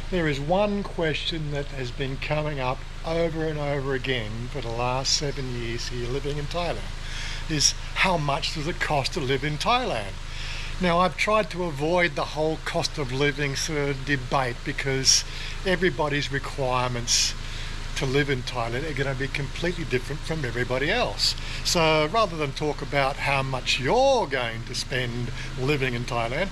There is one question that has been coming up over and over again for the last 7 years here living in Thailand, is how much does it cost to live in Thailand? Now, I've tried to avoid the whole cost of living sort of debate because everybody's requirements to live in Thailand are going to be completely different from everybody else. So rather than talk about how much you're going to spend living in Thailand,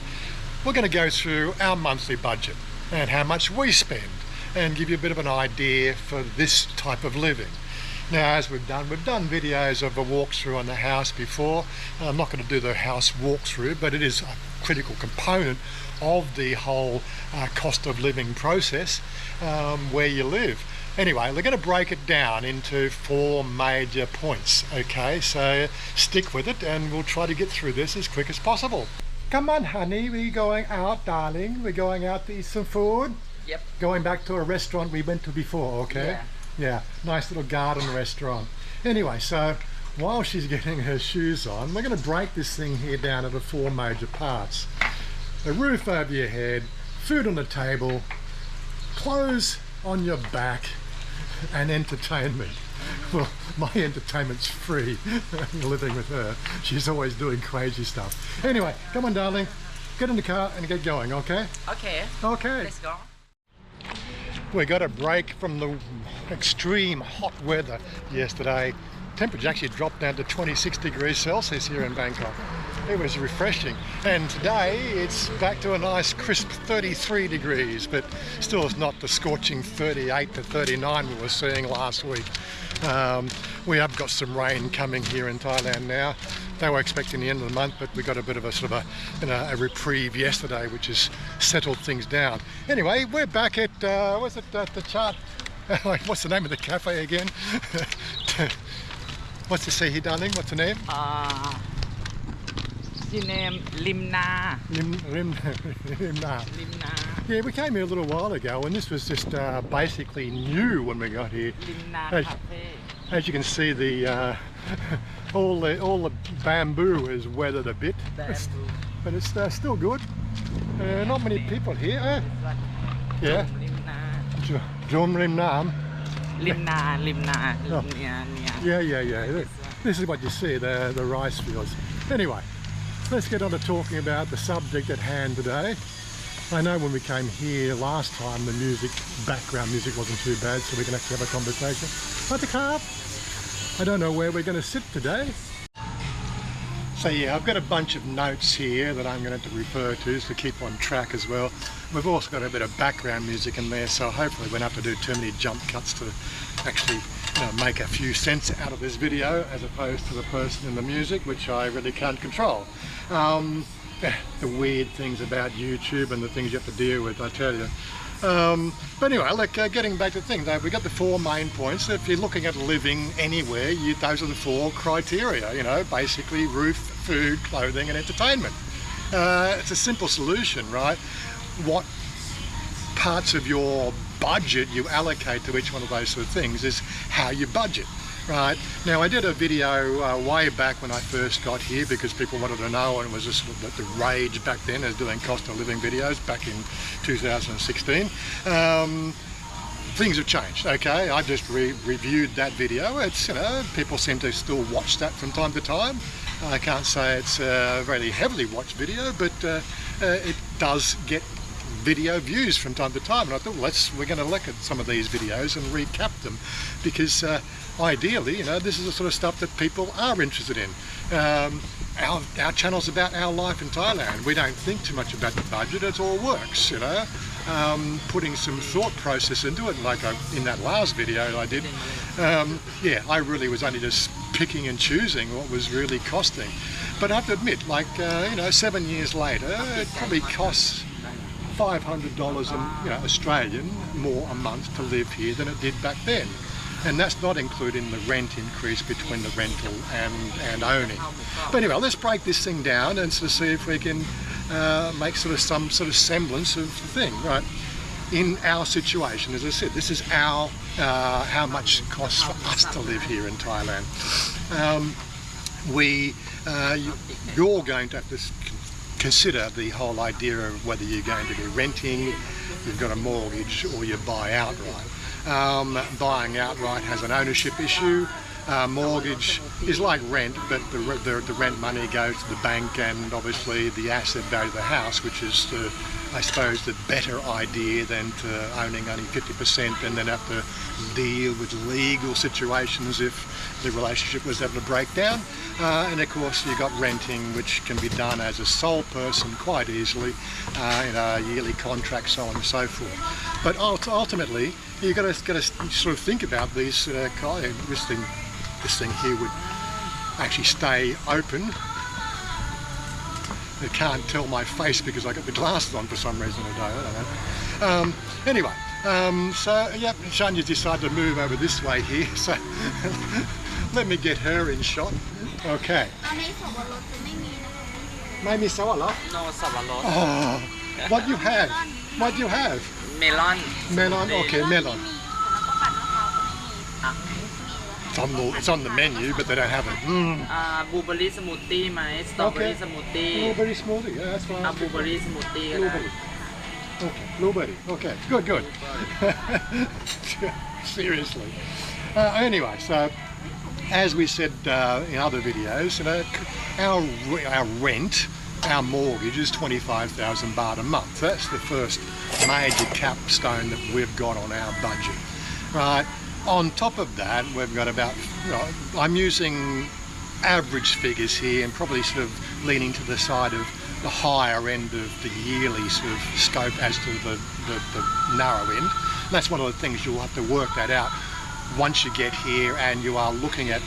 we're going to go through our monthly budget and how much we spend and give you a bit of an idea for this type of living. Now, as we've done videos of a walkthrough on the house before. I'm not going to do the house walkthrough, but it is a critical component of the whole cost of living process where you live. Anyway, we're going to break it down into 4 major points, okay? So stick with it and we'll try to get through this as quick as possible. Come on, honey, we're going out, darling. We're going out to eat some food. Yep. Going back to a restaurant we went to before, okay? Yeah, nice little garden restaurant. Anyway, so while she's getting her shoes on, we're going to break this thing here down into 4 major parts. The roof over your head, food on the table, clothes on your back, and entertainment. Well, my entertainment's free living with her. She's always doing crazy stuff. Anyway, come on, darling. Get in the car and get going, okay? Okay. Okay. Let's go. We got a break from the extreme hot weather yesterday. Temperature actually dropped down to 26 degrees Celsius here in Bangkok. It was refreshing, and today it's back to a nice crisp 33 degrees, but still it's not the scorching 38 to 39 we were seeing last week. We have got some rain coming here in Thailand now. They were expecting the end of the month, but we got a bit of a sort of a reprieve yesterday, which has settled things down. Anyway, we're back at what's it, the chart? What's the name of the cafe again? What's the say here, darling? What's the name? The name Limna. Limna. Limna. Yeah, we came here a little while ago, and this was just basically new when we got here. Limna Cafe. As you can see, the all the bamboo is weathered a bit, but it's still good. Not many people here. Yeah. Jom Rim Nam. Limna. Yeah. This is what you see, the rice fields. Anyway, let's get on to talking about the subject at hand today. I know when we came here last time, the background music wasn't too bad, so we can actually have a conversation. At the car. I don't know where we're going to sit today. So yeah, I've got a bunch of notes here that I'm going to refer to keep on track as well. We've also got a bit of background music in there, so hopefully we won't have to do too many jump cuts to actually make a few cents out of this video, as opposed to the person in the music, which I really can't control. The weird things about YouTube and the things you have to deal with, I tell you. But anyway, getting back to things, we've got the 4 main points. If you're looking at living anywhere, those are the 4 criteria, basically roof, food, clothing and entertainment. It's a simple solution, right? What parts of your budget you allocate to each one of those sort of things is how you budget. Right, now I did a video way back when I first got here because people wanted to know, and it was just the rage back then as doing cost of living videos back in 2016. Things have changed, okay? I just reviewed that video. It's, people seem to still watch that from time to time. I can't say it's a really heavily watched video, but it does get video views from time to time, and I thought, we're going to look at some of these videos and recap them, because ideally, this is the sort of stuff that people are interested in. Our channel's about our life in Thailand. We don't think too much about the budget. It all works, putting some thought process into it, like in that last video I did. Yeah, I really was only just picking and choosing what was really costing. But I have to admit, 7 years later, it probably costs $500 Australian more a month to live here than it did back then. And that's not including the rent increase between the rental and owning. But anyway, let's break this thing down and sort of see if we can make some sort of semblance of the thing, right? In our situation, as I said, this is how much it costs for us to live here in Thailand. You're going to have to consider the whole idea of whether you're going to be renting, you've got a mortgage, or you buy outright. Buying outright has an ownership issue. Mortgage is like rent, but the rent money goes to the bank, and obviously the asset value of the house, which is, I suppose, the better idea than to owning only 50% and then have to deal with legal situations if the relationship was ever to break down. And of course you've got renting, which can be done as a sole person quite easily, in a yearly contract, so on and so forth. But ultimately you've got to sort of think about these this thing here would actually stay open. You can't tell my face because I got the glasses on for some reason today. I don't know. Anyway, so yeah, Shanya's decided to move over this way here. So let me get her in shot. Okay. อันนี้สับปะรดจะไม่มีนะคะ ไม่มีสับปะรด no สับปะรด Oh, what you have? What you have? เมลอน Melon. Okay, melon. แล้วก็ปั่นมะพร้าวก็ไม่มี It's on the menu, but they don't have it. บลูเบอร์รี่สมูทตี้ไหมสตรอเบอร์รี่สมูทตี้ Blueberry smoothie. Yeah, that's fine. บลูเบอร์รี่สมูทตี้ก็ได้ Blueberry. Okay, blueberry. Okay, good. Seriously. Anyway, so as we said in other videos, you know, our rent, our mortgage is 25,000 baht a month. That's the first major capstone that we've got on our budget, right? On top of that, we've got about, I'm using average figures here and probably sort of leaning to the side of the higher end of the yearly sort of scope as to the narrow end. That's one of the things you'll have to work that out once you get here and you are looking at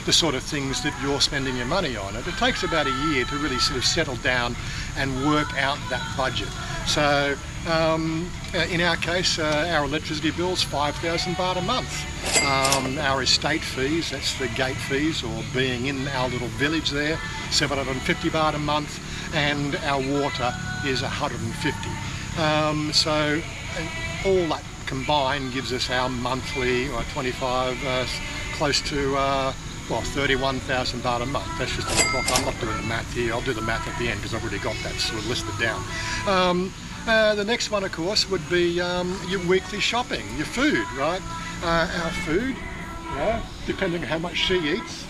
the sort of things that you're spending your money on. It takes about a year to really sort of settle down and work out that budget. So in our case, our electricity bill is 5,000 baht a month. Our estate fees, that's the gate fees or being in our little village there, 750 baht a month, and our water is 150. So all that combined gives us our monthly 25, close to 31,000 baht a month. That's just the clock. I'm not doing the math here. I'll do the math at the end because I've already got that sort of listed down. The next one, of course, would be your weekly shopping, your food, right? Our food, depending on how much she eats,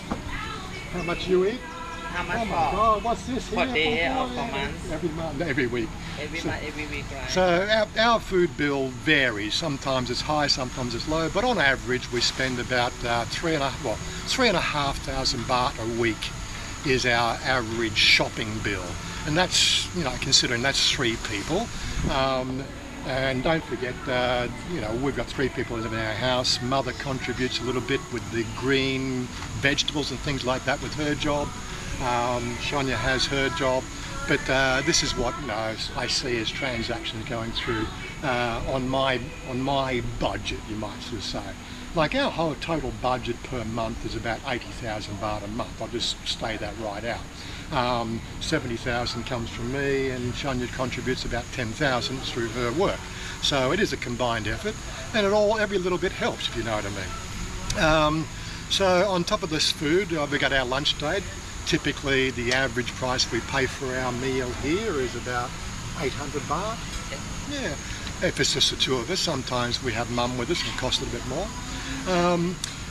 how much you eat. How much Oh my God, what's this here? Per day or per month? Every month, every week. every month, every week, right? So our food bill varies. Sometimes it's high, sometimes it's low, but on average we spend about 3,500 baht a week is our average shopping bill. And that's, considering that's 3 people. And don't forget, we've got 3 people in our house. Mother contributes a little bit with the green vegetables and things like that with her job. Shania has her job. But this is what I see as transactions going through on my budget, you might sort of say. Like our whole total budget per month is about 80,000 baht a month. I'll just say that right out. 70,000 comes from me, and Shania contributes about 10,000 through her work. So it is a combined effort, and every little bit helps, if you know what I mean. So on top of this food, we've got our lunch date. Typically, the average price we pay for our meal here is about 800 baht. Yeah. If it's just the 2 of us, sometimes we have mum with us and it costs a little bit more.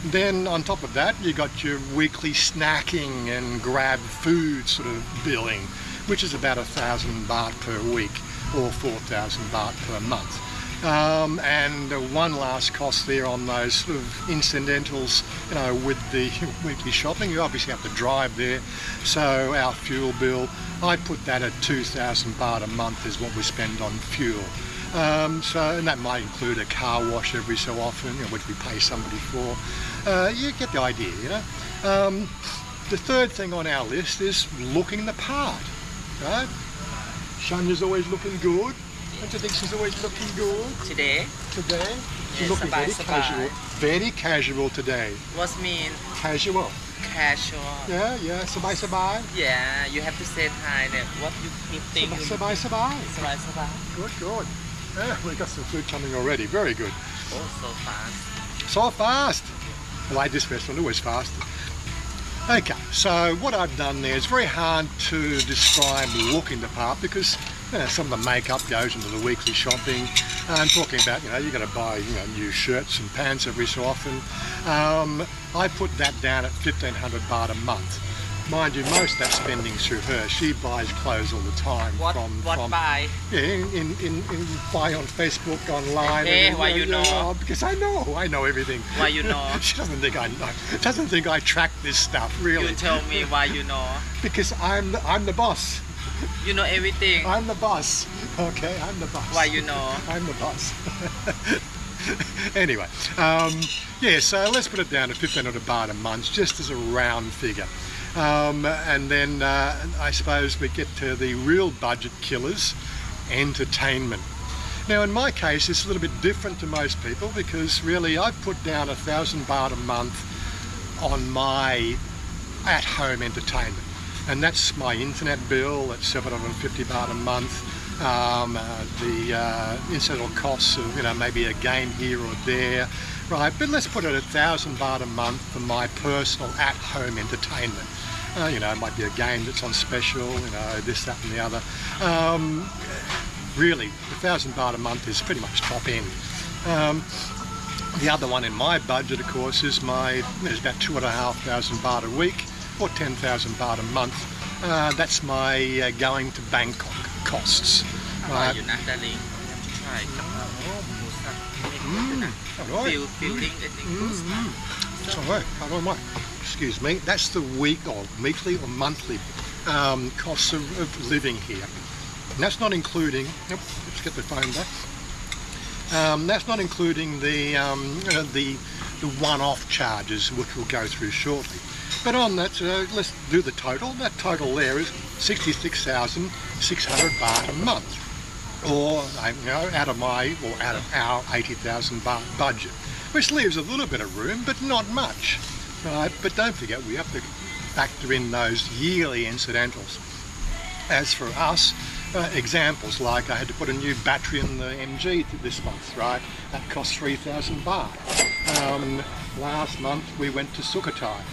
Then on top of that, you got your weekly snacking and grab food sort of billing, which is about 1,000 baht per week or 4,000 baht per month. And one last cost there on those sort of incidentals, with the weekly shopping. You obviously have to drive there. So our fuel bill, I put that at 2,000 baht a month is what we spend on fuel. And that might include a car wash every so often, which we pay somebody for. You get the idea, The third thing on our list is looking the part, right? Shanya's always looking good. Don't you think she's always looking good? Today? Today? She's Yes, looking very sabai. casual. Very casual today. What mean Casual. casual? Yeah. Sabai. Yeah, you have to say Thai. What you think? Sabai. Sabai. Good. Yeah, we got some food coming already. Very good. Oh, so fast. So fast. I like this restaurant, always fast. Okay, so what I've done there is very hard to describe the look in the part because some of the makeup goes into the weekly shopping. I'm talking about, you got to buy new shirts and pants every so often. I put that down at 1,500 baht a month. Mind you, most of that spending's through her. She buys clothes all the time. What buy? Yeah, in buy on Facebook, online. Hey, why you know? Because I know everything. Why you know? She doesn't think I know. Doesn't think I track this stuff, really. You tell me why you know. Because I'm the boss. You know everything. I'm the boss. Okay, I'm the boss. Why you know? I'm the boss. Anyway, yeah, so let's put it down to 1,500 baht a month, just as a round figure. And then I suppose we get to the real budget killers, entertainment. Now in my case it's a little bit different to most people because really I've put down 1,000 baht a month on my at-home entertainment, and that's my internet bill at 750 baht a month, the incidental costs of maybe a game here or there, right? But let's put it at 1,000 baht a month for my personal at-home entertainment. It might be a game that's on special, this, that and the other. Really, 1,000 baht a month is pretty much top end. The other one in my budget, of course, is there's about 2,500 baht a week, or 10,000 baht a month. That's my going to Bangkok costs. อร่อยอยู่นะดาริงใช่กับหมูสับไม่ผิดนะfeeling I think Excuse me, that's the weekly or monthly costs of living here. And that's not including, let's get the phone back. That's not including the one-off charges, which we'll go through shortly. But on that, let's do the total. That total there is 66,600 baht a month, or out of our 80,000 baht budget, which leaves a little bit of room, but not much. Right? But don't forget, we have to factor in those yearly incidentals. As for us, examples like I had to put a new battery in the MG this month, right? That cost 3,000 baht. Last month we went to Sukhothai.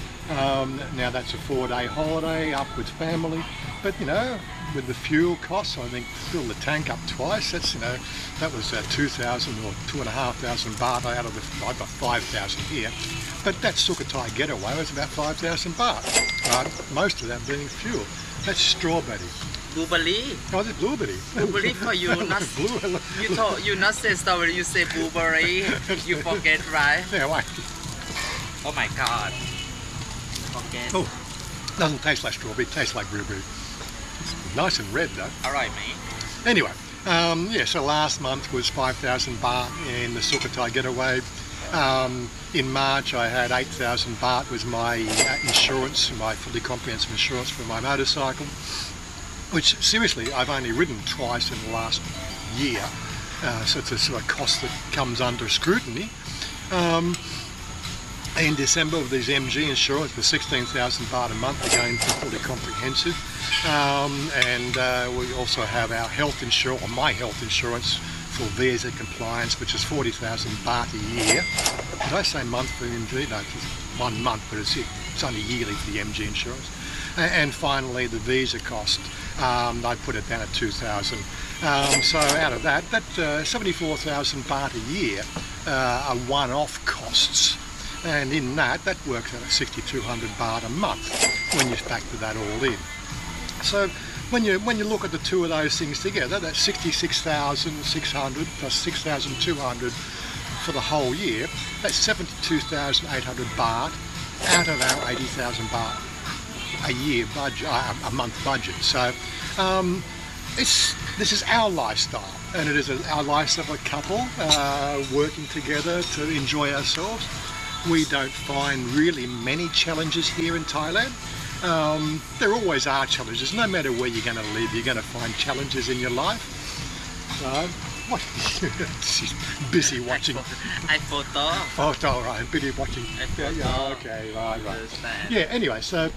Now that's a 4-day holiday up with family, but with the fuel costs, I think fill the tank up twice. That's that was 2,000 or 2,500 baht out of I've got 5,000 here, but that Sukhothai getaway was about 5,000 baht. Right, most of that being fuel. That's strawberry. blueberry Oh, is it blueberry? blueberry for you not you not say strawberry, you say blueberry. You forget, right? Yeah, wait. Oh my god, forget. Oh, doesn't taste like strawberry, it tastes like blueberry. It's nice and red though. อร่อยไหม Anyway, yeah, so last month was 5,000 baht in the Sukhothai getaway. In March I had 8,000 baht was my insurance, my fully comprehensive insurance for my motorcycle, which seriously I've only ridden twice in the last year, so it's a sort of cost that comes under scrutiny. In December with these MG insurance for 16,000 baht a month, again for fully comprehensive, and we also have our health insurance, or my health insurance for visa compliance, which is 40,000 baht a year. Did I say month for MG? No, it's just 1 month, but it's only yearly for the MG insurance. And finally the visa cost, I put it down at 2,000. So out of that 74,000 baht a year are one-off costs. And in that works out at 6,200 baht a month when you factor that all in. So when you look at the two of those things together, that's 66,600 plus 6,200 for the whole year. That's 72,800 baht out of our 80,000 baht a year budget, a month budget. So this is our lifestyle, and it is our lifestyle of a couple working together to enjoy ourselves. We don't find really many challenges here in Thailand. There always are challenges. No matter where you're going to live, you're going to find challenges in your life. What? She's busy watching. I photo. Photo, right? Busy watching. I photo. Yeah, okay, right. Understand. Yeah. Anyway, so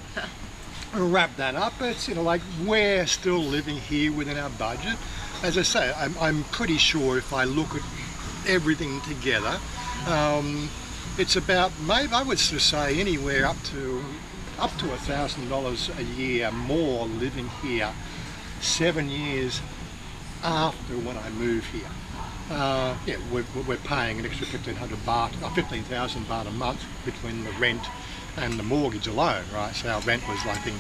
we'll wrap that up. It's like we're still living here within our budget. As I say, I'm pretty sure if I look at everything together, it's about, maybe I would sort of say anywhere up to up to $1,000 a year more living here 7 years after when I moved here. Yeah, we're paying an extra 1,500 baht, 15,000 baht a month between the rent and the mortgage alone, right? So our rent was like, I think,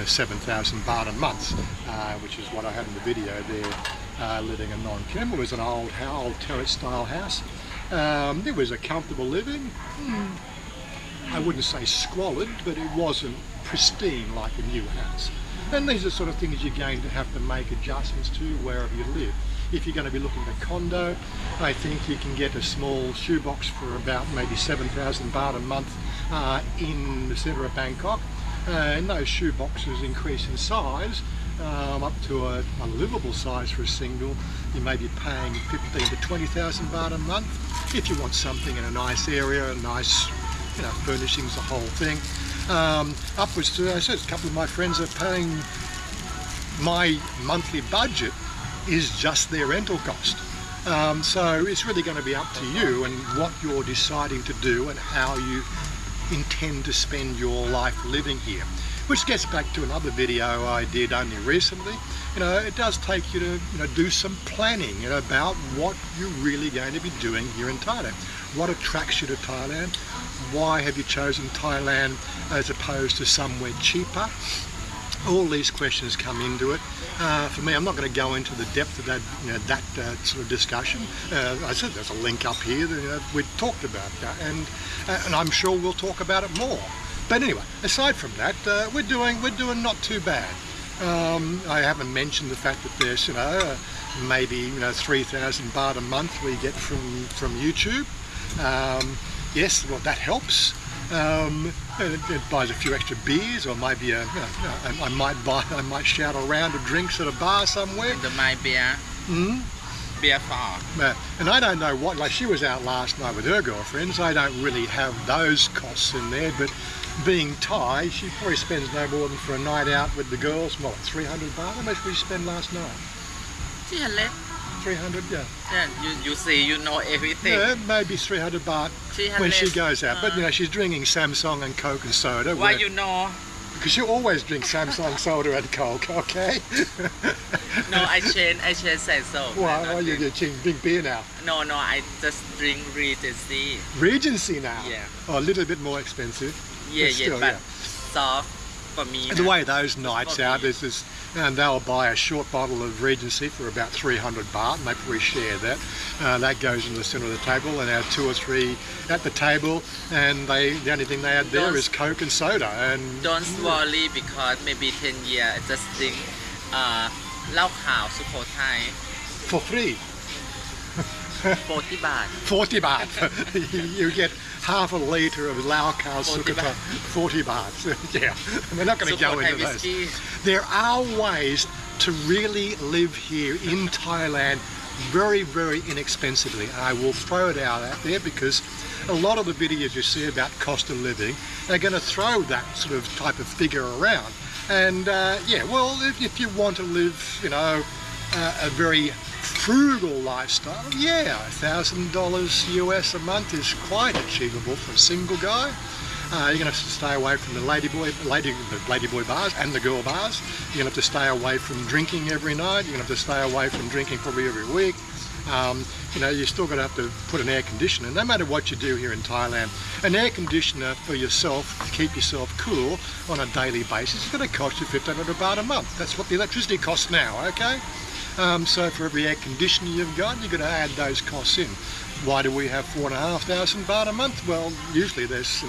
7,000 baht a month, which is what I had in the video there, living in Non Kem. It was an old terrace style house. It was a comfortable living. I wouldn't say squalid, but it wasn't pristine like a new house. And these are sort of things you're going to have to make adjustments to wherever you live. If you're going to be looking at a condo, I think you can get a small shoebox for about maybe 7,000 baht a month in the centre of Bangkok. And those shoe boxes increase in size up to a livable size for a single. You may be paying 15 to 20,000 baht a month. If you want something in a nice area, a nice, furnishings, the whole thing. Upwards to, I said, a couple of my friends are paying, my monthly budget is just their rental cost. So it's really going to be up to you and what you're deciding to do and how you intend to spend your life living here. Which gets back to another video I did only recently. It does take you to do some planning about what you're really going to be doing here in Thailand. What attracts you to Thailand? Why have you chosen Thailand as opposed to somewhere cheaper? All these questions come into it. For me, I'm not going to go into the depth of that sort of discussion. I said there's a link up here that we talked about that, and I'm sure we'll talk about it more. But anyway, aside from that, we're doing not too bad. I haven't mentioned the fact that there's maybe 3,000 baht a month we get from YouTube. Yes, well, that helps. It buys a few extra beers, or maybe I might shout a round of drinks at a bar somewhere. And my beer. Beer far. And I don't know what, like she was out last night with her girlfriends. I don't really have those costs in there, but being Thai, she probably spends no more than for a night out with the girls, 300 baht? How much did we spend last night? 300. 300, yeah. Yeah, you see, you know everything. Yeah, maybe 300 baht 300. when she goes out. But she's drinking Samsung and Coke and soda. Why you know? Because she always drinks Samsung soda and Coke, okay? No, I change Samsung. Why you drink beer now? No, I just drink Regency. Regency now? Yeah. Oh, a little bit more expensive. Yeah, still, but soft for me. And the way those nights out is this, and they'll buy a short bottle of Regency for about 300 baht, and they probably share that. That goes in the centre of the table, and our 2 or 3 at the table, and the only thing they add there is Coke and soda. And don't worry, because maybe 10 years I just drink เหล้าขาวสุโขทัย for free. 40 baht. 40 baht. You get half a litre of Lao Khao Sukata, 40 baht. Yeah, we're not going to go into those. There are ways to really live here in Thailand very, very inexpensively. I will throw it out there because a lot of the videos you see about cost of living are going to throw that sort of type of figure around. And yeah, well, if you want to live, a very frugal lifestyle, yeah, $1,000 US a month is quite achievable for a single guy. You're going to have to stay away from the ladyboy bars and the girl bars. You're going to have to stay away from drinking every night. You're going to have to stay away from drinking probably every week. You're still going to have to put an air conditioner. No matter what you do here in Thailand, an air conditioner for yourself to keep yourself cool on a daily basis is going to cost you 1,500 baht a month. That's what the electricity costs now, okay? So for every air conditioner you've got, you've got to add those costs in. Why do we have 4,500 baht a month? Well, usually there's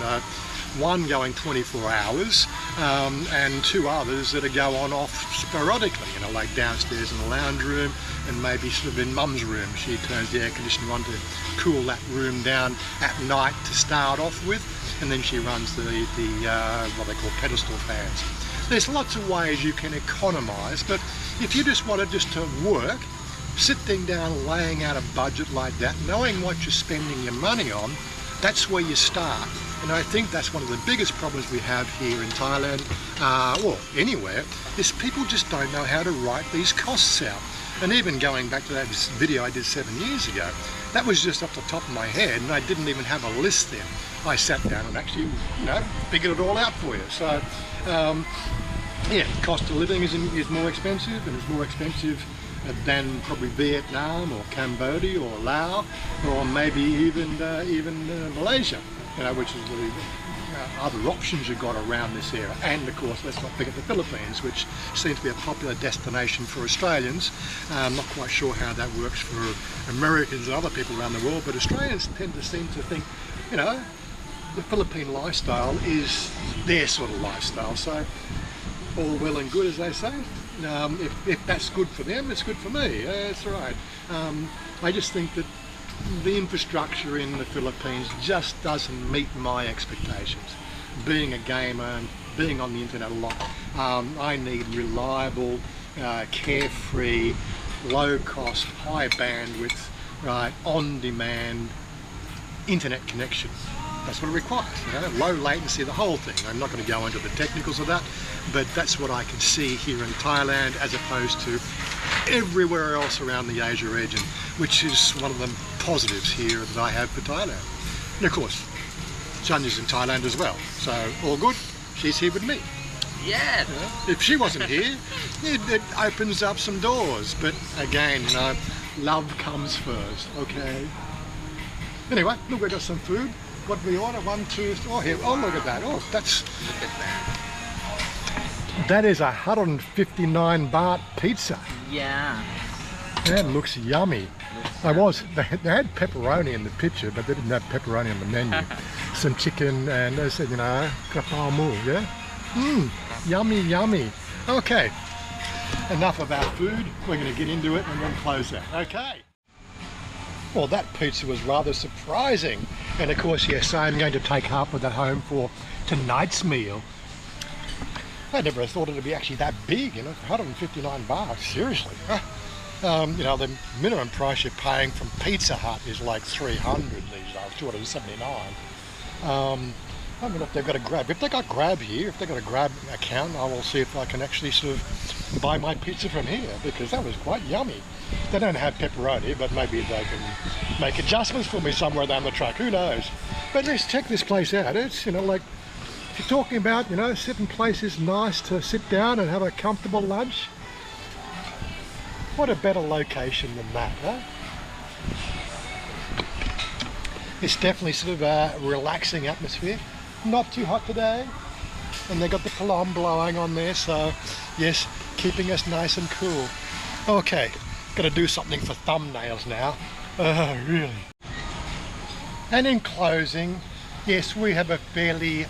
one going 24 hours and 2 others that go on off sporadically, like downstairs in the lounge room and maybe sort of in mum's room. She turns the air conditioner on to cool that room down at night to start off with, and then she runs the what they call pedestal fans. There's lots of ways you can economise, but if you just wanted to work, sitting down, laying out a budget like that, knowing what you're spending your money on, that's where you start. And I think that's one of the biggest problems we have here in Thailand, or anywhere, is people just don't know how to write these costs out. And even going back to that video I did 7 years ago, that was just off the top of my head, and I didn't even have a list then. I sat down and actually, figured it all out for you. So, yeah, cost of living is more expensive, and it's more expensive than probably Vietnam or Cambodia or Laos, or maybe even Malaysia, which is the other options you've got around this area. And of course, let's not forget the Philippines, which seems to be a popular destination for Australians. I'm not quite sure how that works for Americans and other people around the world, but Australians tend to seem to think, the Philippine lifestyle is their sort of lifestyle. So all well and good, as they say. If that's good for them, it's good for me. That's right. I just think that the infrastructure in the Philippines just doesn't meet my expectations. Being a gamer and being on the internet a lot, I need reliable, carefree, low-cost, high bandwidth, on-demand internet connection. That's what it requires, low latency, the whole thing. I'm not going to go into the technicals of that, but that's what I can see here in Thailand as opposed to everywhere else around the Asia region, which is one of the positives here that I have for Thailand. And of course, Chanya's in Thailand as well, so all good. She's here with me. Yeah. If she wasn't here, it opens up some doors, but again, love comes first, okay? Anyway, look, we got some food. What we order? 1, 2, 3. Oh, here. Oh, look at that. Oh, that's. Look at that. That is 159 baht pizza. Yeah. That looks yummy. They had pepperoni in the picture, but they didn't have pepperoni on the menu. Some chicken, and they said, kapao mu, yeah? Yummy, yummy. Okay. Enough of our food. We're going to get into it and then close that. Okay. Well, that pizza was rather surprising. And of course, yes, I'm going to take half of that home for tonight's meal. I never thought it would be actually that big, 159 baht, seriously. The minimum price you're paying from Pizza Hut is like 300 these days, 279. I mean, if they've got a Grab, if they've got Grab here, if they've got a Grab account, I will see if I can actually sort of buy my pizza from here, because that was quite yummy. They don't have pepperoni, but maybe they can make adjustments for me somewhere down the track, who knows. But let's check this place out. It's, like, if you're talking about, certain places nice to sit down and have a comfortable lunch, what a better location than that, huh? It's definitely sort of a relaxing atmosphere. Not too hot today, and they got the palm blowing on there, so yes, keeping us nice and cool. Okay, got to do something for thumbnails now. Oh, really? And in closing, yes, we have a fairly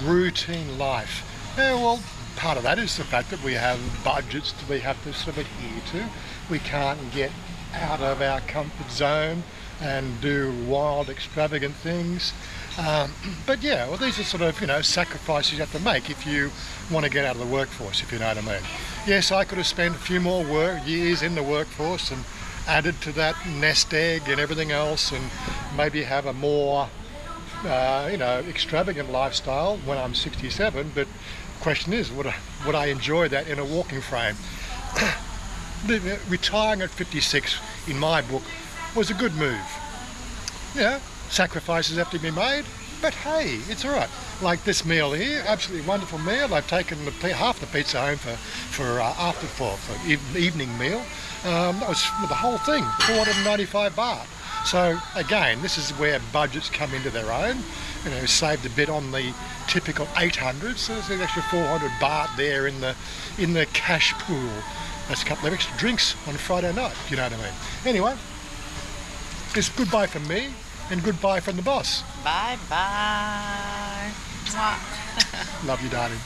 routine life. Well, part of that is the fact that we have budgets that we have to sort of adhere to. We can't get out of our comfort zone and do wild, extravagant things. But yeah, well, these are sort of, sacrifices you have to make if you want to get out of the workforce, if you know what I mean. Yes, I could have spent a few more years in the workforce and added to that nest egg and everything else, and maybe have a more, extravagant lifestyle when I'm 67. But the question is, would I enjoy that in a walking frame? Retiring at 56, in my book, was a good move. Sacrifices have to be made, but hey, it's all right. Like this meal here, absolutely wonderful meal. I've taken half the pizza home for evening meal. That was the whole thing, 495 baht. So again, this is where budgets come into their own. Saved a bit on the typical 800, so there's an extra 400 baht there in the cash pool. That's a couple of extra drinks on Friday night, if you know what I mean. Anyway, it's goodbye from me and goodbye from the boss. Bye bye. Love you, darling.